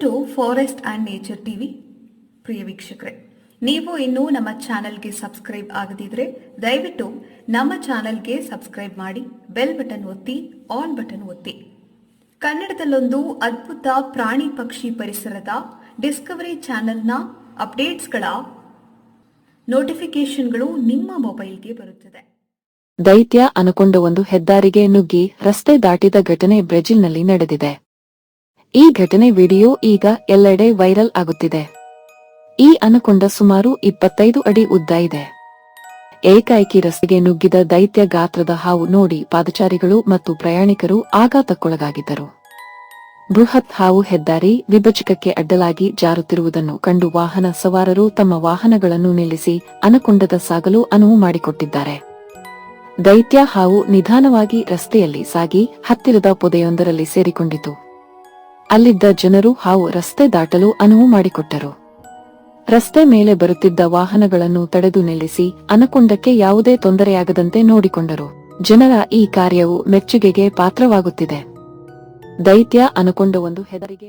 To Forest and Nature TV. ಪ್ರಿಯ ವೀಕ್ಷಕರೇ, ನೀವು ಇನ್ನೂ ನಮ್ಮ ಚಾನೆಲ್ಗೆ ಸಬ್ಸ್ಕ್ರೈಬ್ ಆಗದಿದ್ರೆ ದಯವಿಟ್ಟು ನಮ್ಮ ಚಾನೆಲ್ಗೆ ಸಬ್ಸ್ಕ್ರೈಬ್ ಮಾಡಿ, ಬೆಲ್ ಬಟನ್ ಒತ್ತಿ, ಆಲ್ ಬಟನ್ ಒತ್ತಿ. ಕನ್ನಡದಲ್ಲೊಂದು ಅದ್ಭುತ ಪ್ರಾಣಿ ಪಕ್ಷಿ ಪರಿಸರದ ಡಿಸ್ಕವರಿ ಚಾನೆಲ್ನ ಅಪ್ಡೇಟ್ಸ್ಗಳ ನೋಟಿಫಿಕೇಶನ್ಗಳು ನಿಮ್ಮ ಮೊಬೈಲ್ಗೆ ಬರುತ್ತದೆ. ದೈತ್ಯ ಅನಕೊಂಡ ಒಂದು ಹೆದ್ದಾರಿಗೆ ನುಗ್ಗಿ ರಸ್ತೆ ದಾಟಿದ ಘಟನೆ ಬ್ರೆಜಿಲ್ನಲ್ಲಿ ನಡೆದಿದೆ. ಈ ಘಟನೆ ವಿಡಿಯೋ ಈಗ ಎಲ್ಲೆಡೆ ವೈರಲ್ ಆಗುತ್ತಿದೆ. ಈ ಅನಕೊಂಡ ಸುಮಾರು 25 ಅಡಿ ಉದ್ದ ಇದೆ. ಏಕಾಏಕಿ ರಸ್ತೆಗೆ ನುಗ್ಗಿದ ದೈತ್ಯ ಗಾತ್ರದ ಹಾವು ನೋಡಿ ಪಾದಚಾರಿಗಳು ಮತ್ತು ಪ್ರಯಾಣಿಕರು ಆಘಾತಕ್ಕೊಳಗಾಗಿದ್ದರು. ಬೃಹತ್ ಹಾವು ಹೆದ್ದಾರಿ ವಿಭಜಕಕ್ಕೆ ಅಡ್ಡಲಾಗಿ ಜಾರುತ್ತಿರುವುದನ್ನು ಕಂಡು ವಾಹನ ಸವಾರರು ತಮ್ಮ ವಾಹನಗಳನ್ನು ನಿಲ್ಲಿಸಿ ಅನಕೊಂಡದ ಸಾಗಲು ಅನುವು ಮಾಡಿಕೊಟ್ಟಿದ್ದಾರೆ. ದೈತ್ಯ ಹಾವು ನಿಧಾನವಾಗಿ ರಸ್ತೆಯಲ್ಲಿ ಸಾಗಿ ಹತ್ತಿರದ ಪೊದೆಯೊಂದರಲ್ಲಿ ಸೇರಿಕೊಂಡಿತು. ಅಲ್ಲಿದ್ದ ಜನರು ಹಾವು ರಸ್ತೆ ದಾಟಲು ಅನುವು ಮಾಡಿಕೊಟ್ಟರು. ರಸ್ತೆ ಮೇಲೆ ಬರುತ್ತಿದ್ದ ವಾಹನಗಳನ್ನು ತಡೆದು ನಿಲ್ಲಿಸಿ ಅನಕೊಂಡಕ್ಕೆ ಯಾವುದೇ ತೊಂದರೆಯಾಗದಂತೆ ನೋಡಿಕೊಂಡರು. ಜನರ ಈ ಕಾರ್ಯವು ಮೆಚ್ಚುಗೆಗೆ ಪಾತ್ರವಾಗುತ್ತಿದೆ. ದೈತ್ಯ ಅನಕೊಂಡ ಒಂದು ಹೆದ್ದಾರಿಗೆ